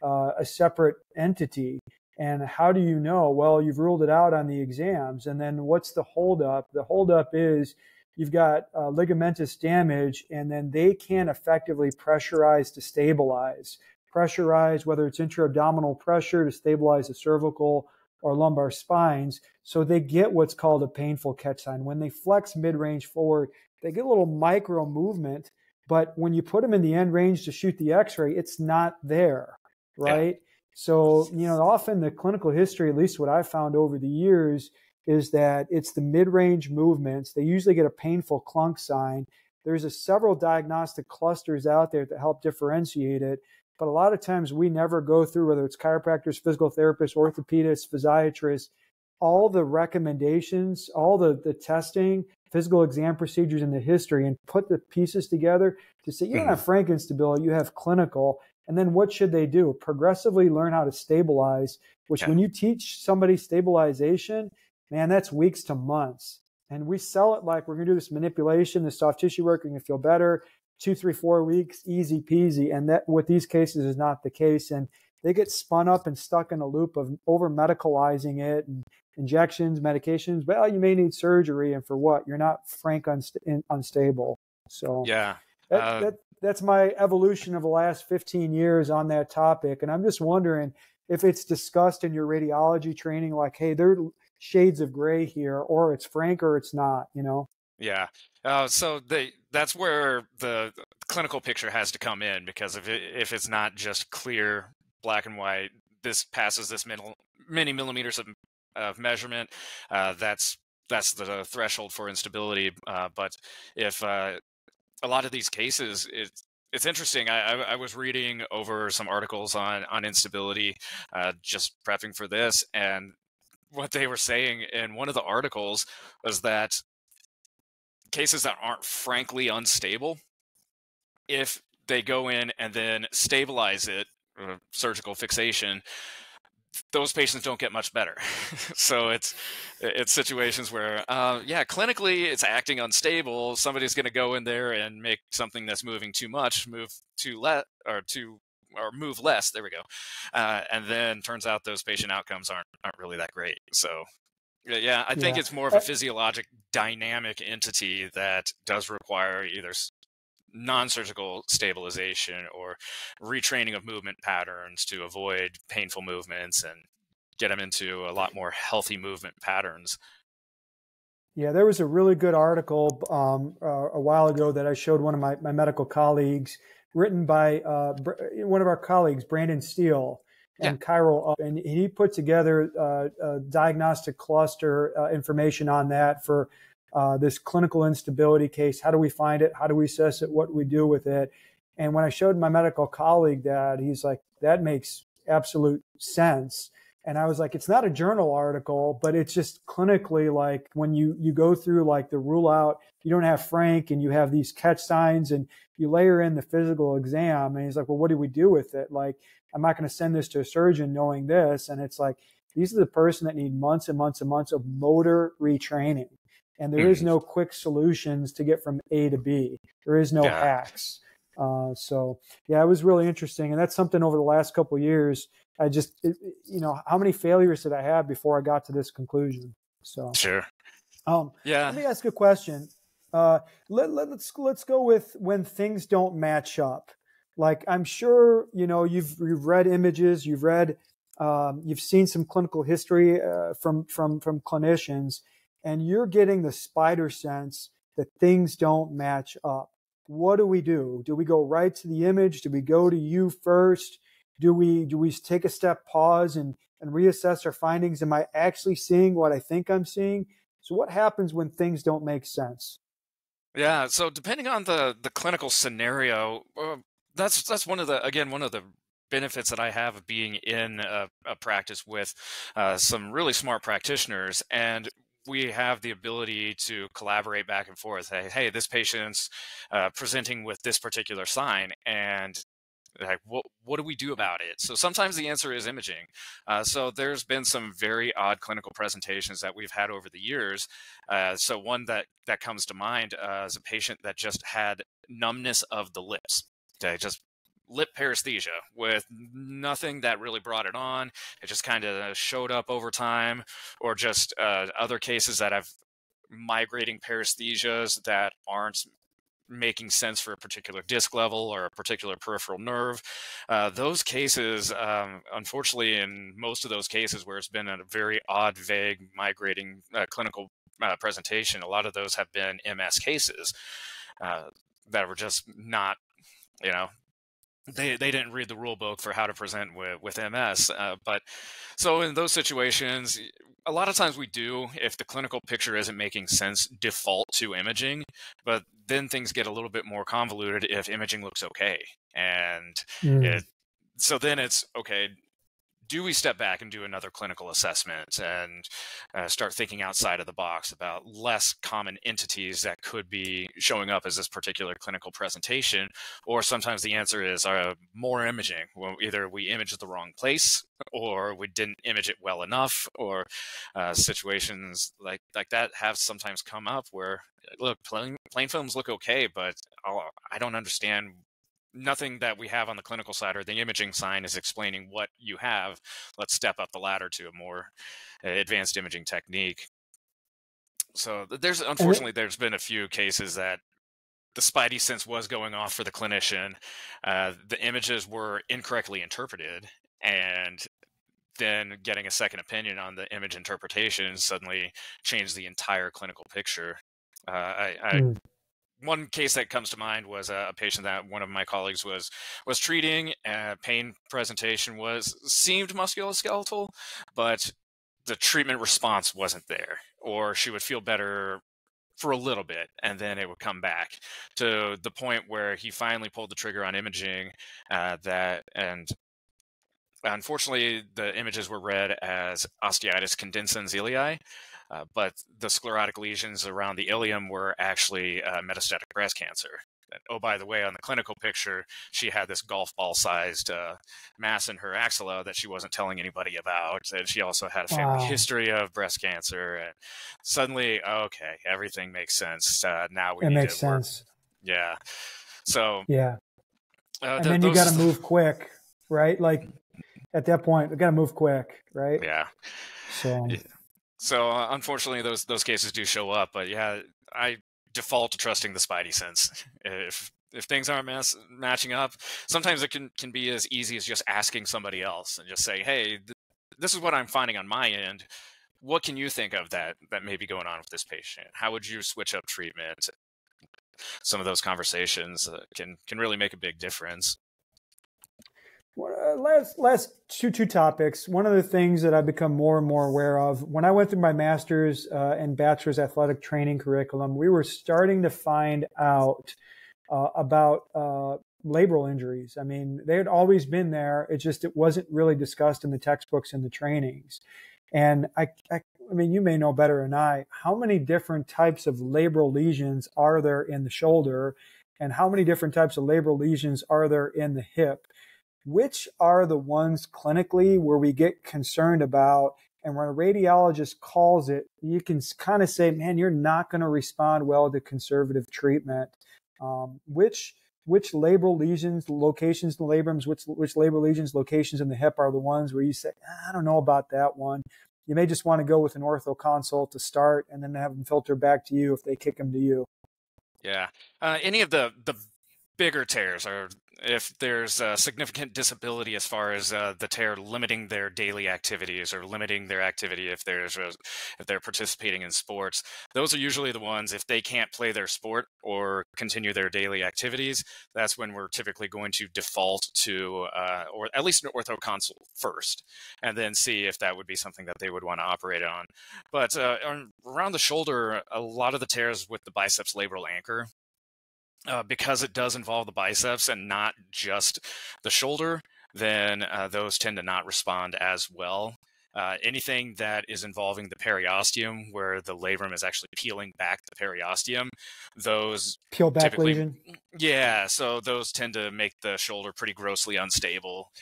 a separate entity. And how do you know? Well, you've ruled it out on the exams. And then what's the holdup? The holdup is you've got ligamentous damage, and then they can't effectively pressurize to stabilize. Pressurize, whether it's intra-abdominal pressure to stabilize the cervical or lumbar spines. So they get what's called a painful catch sign. When they flex mid-range forward, they get a little micro movement, but when you put them in the end range to shoot the x-ray, it's not there, right? Yeah. So, often the clinical history, at least what I've found over the years, is that it's the mid-range movements. They usually get a painful clunk sign. There's several diagnostic clusters out there that help differentiate it. But a lot of times we never go through, whether it's chiropractors, physical therapists, orthopedists, physiatrists, all the recommendations, all the testing, physical exam procedures in the history, and put the pieces together to say, you don't have frank instability, you have clinical. And then what should they do? Progressively learn how to stabilize, which when you teach somebody stabilization, man, that's weeks to months. And we sell it like we're going to do this manipulation, this soft tissue work, you're going to feel better, 2, 3, 4 weeks, easy peasy. And that with these cases is not the case. And they get spun up and stuck in a loop of over medicalizing it and injections, medications. Well, you may need surgery. And for what? You're not frank unstable. So yeah, that's my evolution of the last 15 years on that topic. And I'm just wondering, if it's discussed in your radiology training, like, hey, there are shades of gray here, or it's frank or it's not, you know? Yeah. So that's where the clinical picture has to come in, because if it's not just clear black and white, this passes this many millimeters of measurement, that's the threshold for instability. But if a lot of these cases, it's interesting. I was reading over some articles on instability, just prepping for this, and what they were saying in one of the articles was that cases that aren't frankly unstable, if they go in and then stabilize it, surgical fixation, those patients don't get much better. So it's situations where, yeah, clinically it's acting unstable. Somebody's going to go in there and make something that's moving too much move or move less. There we go. And then turns out those patient outcomes aren't really that great. So yeah, I think Yeah. it's more of a physiologic dynamic entity that does require either non-surgical stabilization or retraining of movement patterns to avoid painful movements and get them into a lot more healthy movement patterns. Yeah, there was a really good article a while ago that I showed one of my medical colleagues, written by one of our colleagues, Brandon Steele, Yeah. and Cairo Up. And he put together a diagnostic cluster information on that for this clinical instability case. How do we find it? How do we assess it? What do we do with it? And when I showed my medical colleague that, he's like, that makes absolute sense. And I was like, it's not a journal article, but it's just clinically, like when you go through like the rule out, you don't have frank and you have these catch signs and you layer in the physical exam. And he's like, well, what do we do with it? Like, I'm not going to send this to a surgeon knowing this. And it's like, these are the person that need months and months and months of motor retraining. And there is no quick solutions to get from A to B. There is no hacks. So yeah, it was really interesting. And that's something over the last couple of years, how many failures did I have before I got to this conclusion? So sure. Let me ask a question. Let's go with when things don't match up. Like, I'm sure, you've read images, you've seen some clinical history from clinicians, and you're getting the spider sense that things don't match up. What do we do? Do we go right to the image? Do we go to you first? Do we take a step, pause, and reassess our findings? Am I actually seeing what I think I'm seeing? So what happens when things don't make sense? Yeah. So depending on the clinical scenario, that's one of the benefits that I have of being in a practice with some really smart practitioners, and we have the ability to collaborate back and forth. Hey, this patient's presenting with this particular sign, and like, what do we do about it? So sometimes the answer is imaging. So there's been some very odd clinical presentations that we've had over the years. So one that comes to mind is a patient that just had numbness of the lips. Okay, just lip paresthesia with nothing that really brought it on. It just kind of showed up over time, or just other cases that have migrating paresthesias that aren't making sense for a particular disc level or a particular peripheral nerve. Those cases, unfortunately, in most of those cases where it's been a very odd, vague, migrating clinical presentation, a lot of those have been MS cases that were just not, they didn't read the rule book for how to present with MS. But so in those situations, a lot of times we do, if the clinical picture isn't making sense, default to imaging. But then things get a little bit more convoluted if imaging looks okay. And so then it's, okay, do we step back and do another clinical assessment and start thinking outside of the box about less common entities that could be showing up as this particular clinical presentation? Or sometimes the answer is more imaging. Well, either we imaged the wrong place, or we didn't image it well enough, or situations like that have sometimes come up where, look, plain films look okay, but I don't understand. Nothing that we have on the clinical side or the imaging sign is explaining what you have. Let's step up the ladder to a more advanced imaging technique. So unfortunately, there's been a few cases that the spidey sense was going off for the clinician. The images were incorrectly interpreted, and then getting a second opinion on the image interpretation suddenly changed the entire clinical picture. Mm. One case that comes to mind was a patient that one of my colleagues was treating. Pain presentation seemed musculoskeletal, but the treatment response wasn't there, or she would feel better for a little bit and then it would come back, to the point where he finally pulled the trigger on imaging, and unfortunately the images were read as osteitis condensans ilii, but the sclerotic lesions around the ilium were actually metastatic breast cancer. And, oh, by the way, on the clinical picture, she had this golf ball sized mass in her axilla that she wasn't telling anybody about. And she also had a family history of breast cancer. And suddenly, okay, everything makes sense. Now we need to work. Yeah. So, yeah. And then you got to move quick, right? Like at that point, we got to move quick, right? Yeah. So unfortunately, those cases do show up. But yeah, I default to trusting the spidey sense. If things aren't matching up, sometimes it can be as easy as just asking somebody else and just saying, hey, this is what I'm finding on my end. What can you think of that may be going on with this patient? How would you switch up treatment? Some of those conversations can really make a big difference. Last two topics. One of the things that I've become more and more aware of, when I went through my master's and bachelor's athletic training curriculum, we were starting to find out about labral injuries. I mean, they had always been there. It wasn't really discussed in the textbooks and the trainings. And I mean, you may know better than I, how many different types of labral lesions are there in the shoulder, and how many different types of labral lesions are there in the hip? Which are the ones clinically where we get concerned about, and when a radiologist calls it, you can kind of say, man, you're not going to respond well to conservative treatment. Which labral lesions, locations in the labrums, which labral lesions, locations in the hip are the ones where you say, I don't know about that one. You may just want to go with an ortho consult to start and then have them filter back to you if they kick them to you. Yeah. Any of the bigger tears, or if there's a significant disability as far as the tear limiting their daily activities or limiting their activity if they're participating in sports, those are usually the ones, if they can't play their sport or continue their daily activities, that's when we're typically going to default to or at least an ortho consult first, and then see if that would be something that they would want to operate on. But around the shoulder, a lot of the tears with the biceps labral anchor, because it does involve the biceps and not just the shoulder, then those tend to not respond as well. Anything that is involving the periosteum, where the labrum is actually peeling back the periosteum, those peel back lesion. Yeah, so those tend to make the shoulder pretty grossly unstable.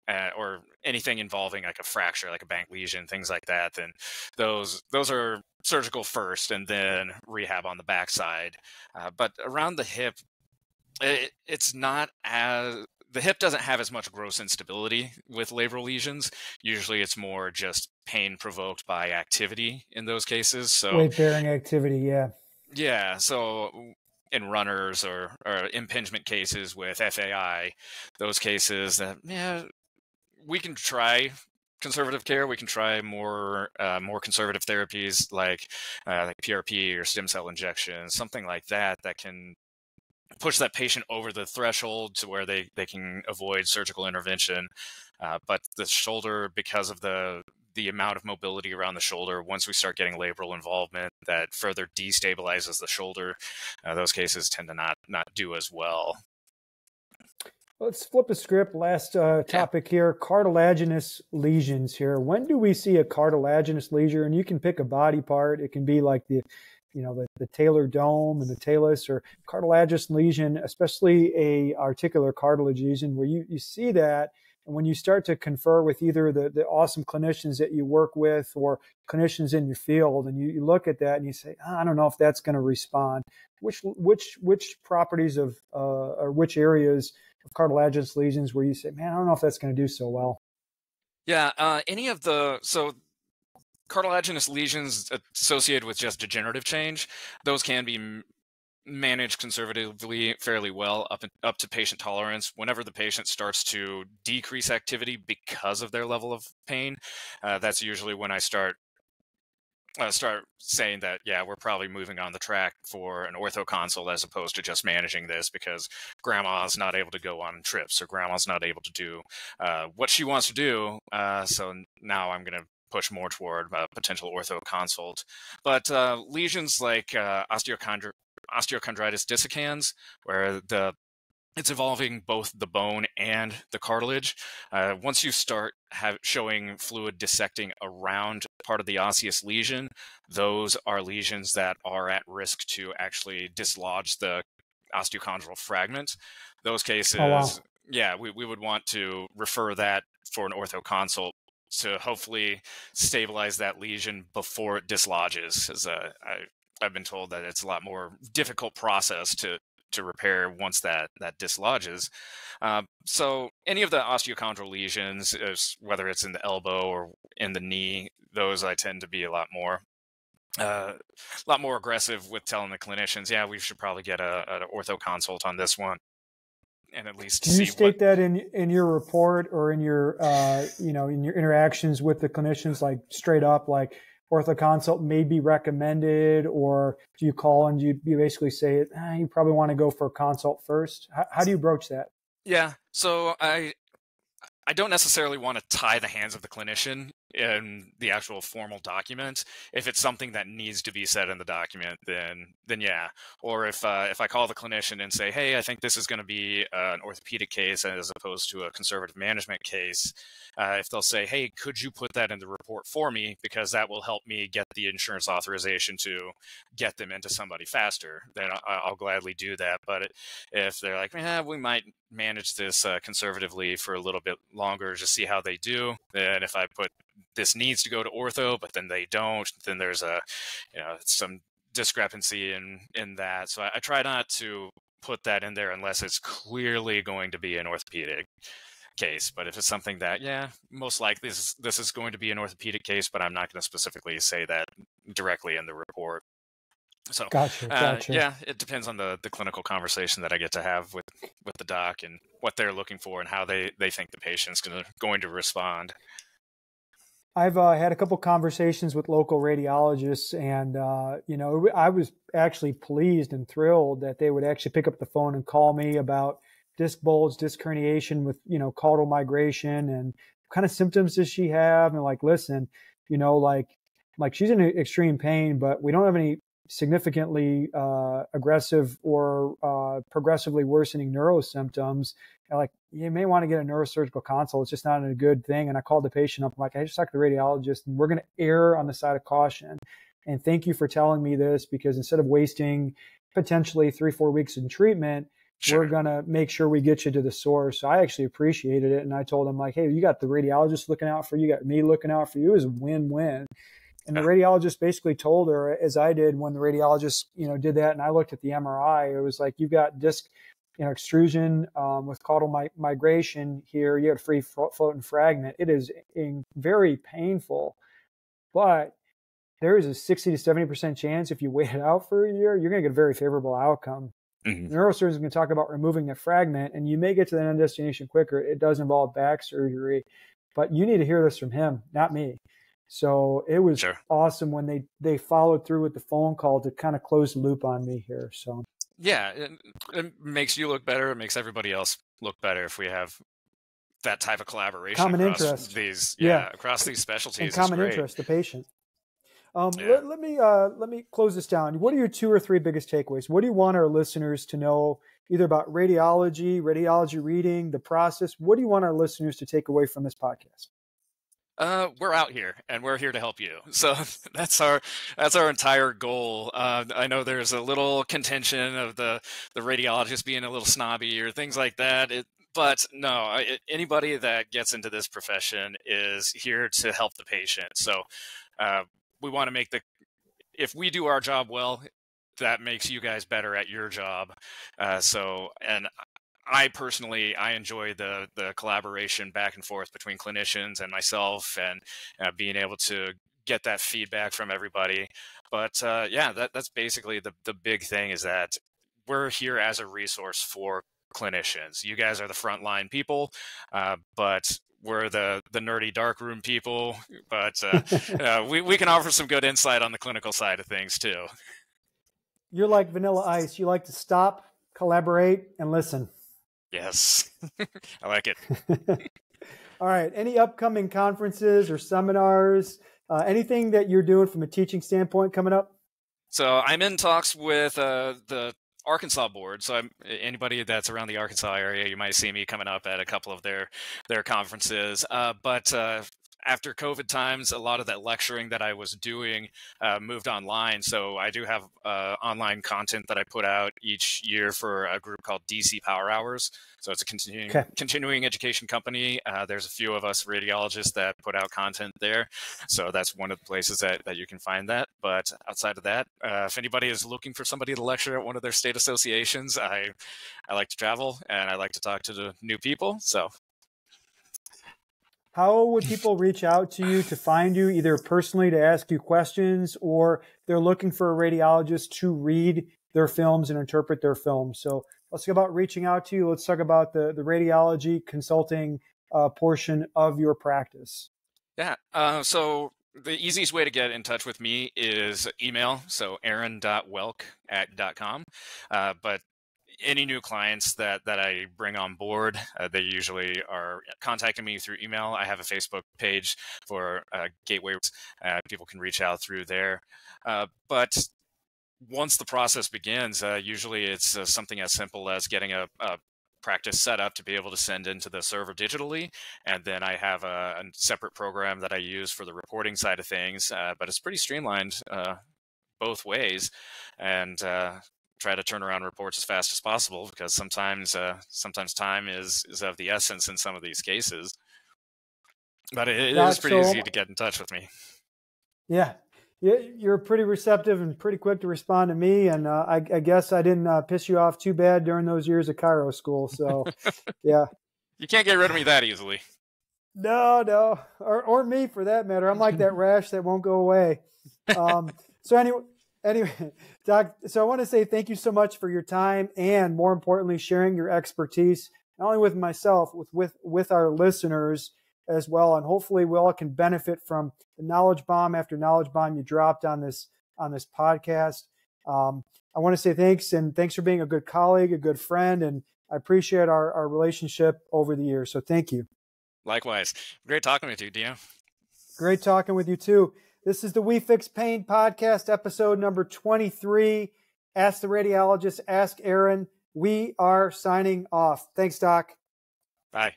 Or anything involving like a fracture, like a bank lesion, things like that, then those are surgical first and then rehab on the backside. But around the hip, it's not as, the hip doesn't have as much gross instability with labral lesions. Usually it's more just pain provoked by activity in those cases. So weight-bearing activity, yeah. Yeah, so in runners or impingement cases with FAI, those cases, we can try conservative care. We can try more conservative therapies like PRP or stem cell injection, something like that can push that patient over the threshold to where they can avoid surgical intervention. But the shoulder, because of the amount of mobility around the shoulder, once we start getting labral involvement, that further destabilizes the shoulder. Those cases tend to not do as well. Let's flip a script. Last topic here, cartilaginous lesions here. When do we see a cartilaginous lesion? And you can pick a body part. It can be like the talar dome and the talus, or cartilaginous lesion, especially a articular cartilage lesion, where you see that. And when you start to confer with either the awesome clinicians that you work with or clinicians in your field, and you look at that and you say, I don't know if that's going to respond. Which properties of or which areas of cartilaginous lesions where you say, man, I don't know if that's going to do so well? Yeah, so cartilaginous lesions associated with just degenerative change, those can be manage conservatively fairly well up to patient tolerance. Whenever the patient starts to decrease activity because of their level of pain, that's usually when I start saying that, yeah, we're probably moving on the track for an ortho consult as opposed to just managing this because grandma's not able to go on trips or grandma's not able to do what she wants to do. So now I'm going to push more toward a potential ortho consult. But lesions like osteochondritis dissecans, where it's involving both the bone and the cartilage. Once you start showing fluid dissecting around part of the osseous lesion, those are lesions that are at risk to actually dislodge the osteochondral fragment. Those cases, Oh, wow. yeah, we would want to refer that for an ortho consult to hopefully stabilize that lesion before it dislodges. As I've been told that it's a lot more difficult process to repair once that dislodges. So any of the osteochondral lesions, whether it's in the elbow or in the knee, those I tend to be a lot more aggressive with telling the clinicians, yeah, we should probably get an ortho consult on this one, and at least Do you see state that in your report or in your in your interactions with the clinicians, like straight up, like ortho consult may be recommended, or do you call and you basically say you probably want to go for a consult first? How do you broach that? Yeah, so I don't necessarily want to tie the hands of the clinician in the actual formal document. If it's something that needs to be said in the document, then yeah. Or if I call the clinician and say, hey, I think this is going to be an orthopedic case as opposed to a conservative management case, if they'll say, hey, could you put that in the report for me, because that will help me get the insurance authorization to get them into somebody faster, then I'll gladly do that. But if they're like, we might manage this conservatively for a little bit longer, just see how they do, then if I put this needs to go to ortho, but then they don't, then there's some discrepancy in that. So I try not to put that in there unless it's clearly going to be an orthopedic case. But if it's something that, most likely this is going to be an orthopedic case, but I'm not going to specifically say that directly in the report. So Gotcha. yeah, it depends on the clinical conversation that I get to have with the doc and what they're looking for and how they think the patient's going to respond. I've had a couple conversations with local radiologists, and I was actually pleased and thrilled that they would actually pick up the phone and call me about disc bulge, disc herniation with caudal migration, and what kind of symptoms does she have? And like, listen, like she's in extreme pain, but we don't have any significantly aggressive or progressively worsening neuro symptoms. And like, you may want to get a neurosurgical consult. It's just not a good thing. And I called the patient up. I'm like, I just talked to the radiologist, and we're going to err on the side of caution. And thank you for telling me this, because instead of wasting potentially 3-4 weeks in treatment, sure, we're going to make sure we get you to the source. So I actually appreciated it. And I told him, like, hey, you got the radiologist looking out for you, you got me looking out for you. It was a win-win. And the radiologist basically told her, as I did when the radiologist, did that, and I looked at the MRI, it was like, you've got disc, extrusion with caudal migration here. You have free floating fragment. It is very painful, but there is a 60 to 70% chance if you wait it out for a year, you're going to get a very favorable outcome. Mm-hmm. The neurosurgeon is going to talk about removing the fragment, and you may get to the end destination quicker. It does involve back surgery, but you need to hear this from him, not me. So it was awesome when they followed through with the phone call to kind of close the loop on me here. So yeah, it makes you look better. It makes everybody else look better if we have that type of collaboration common across interest. These across these specialties. And common interest, the patient. Let me close this down. What are your 2 or 3 biggest takeaways? What do you want our listeners to know, either about radiology reading, the process? What do you want our listeners to take away from this podcast? We're out here and we're here to help you. So that's our entire goal. I know there's a little contention of the radiologist being a little snobby or things like that. But no, anybody that gets into this profession is here to help the patient. So we want to make if we do our job well, that makes you guys better at your job. And I personally, I enjoy the collaboration back and forth between clinicians and myself, and being able to get that feedback from everybody. But that's basically the big thing, is that we're here as a resource for clinicians. You guys are the frontline people, but we're the nerdy darkroom people. But we can offer some good insight on the clinical side of things too. You're like Vanilla Ice. You like to stop, collaborate, and listen. Yes, I like it. All right. Any upcoming conferences or seminars? Anything that you're doing from a teaching standpoint coming up? So I'm in talks with the Arkansas board. So anybody that's around the Arkansas area, you might see me coming up at a couple of their conferences. But after COVID times, a lot of that lecturing that I was doing moved online. So I do have online content that I put out each year for a group called DC Power Hours. So it's a continuing education company. There's a few of us radiologists that put out content there. So that's one of the places that you can find that. But outside of that, if anybody is looking for somebody to lecture at one of their state associations, I like to travel and I like to talk to the new people. So how would people reach out to you to find you, either personally to ask you questions, or they're looking for a radiologist to read their films and interpret their films? So let's talk about reaching out to you. Let's talk about the radiology consulting portion of your practice. Yeah. So the easiest way to get in touch with me is email. So aaron.welk@.com. But any new clients that I bring on board, they usually are contacting me through email. I have a Facebook page for Gateway. People can reach out through there. But once the process begins, usually it's something as simple as getting a practice set up to be able to send into the server digitally. And then I have a separate program that I use for the reporting side of things. But it's pretty streamlined both ways. And try to turn around reports as fast as possible, because sometimes time is of the essence in some of these cases. But it is pretty easy to get in touch with me. Yeah, you're pretty receptive and pretty quick to respond to me, and I guess I didn't piss you off too bad during those years of chiro school. So, yeah, you can't get rid of me that easily. No, or me for that matter. I'm like that rash that won't go away. So anyway, Doc, so I want to say thank you so much for your time, and more importantly, sharing your expertise, not only with myself, with our listeners as well. And hopefully we all can benefit from the knowledge bomb after knowledge bomb you dropped on this podcast. I want to say thanks, and thanks for being a good colleague, a good friend, and I appreciate our relationship over the years. So thank you. Likewise. Great talking with you, Dio. Great talking with you too. This is the We Fix Pain podcast, episode number 23. Ask the Radiologist, Ask Aaron. We are signing off. Thanks, Doc. Bye.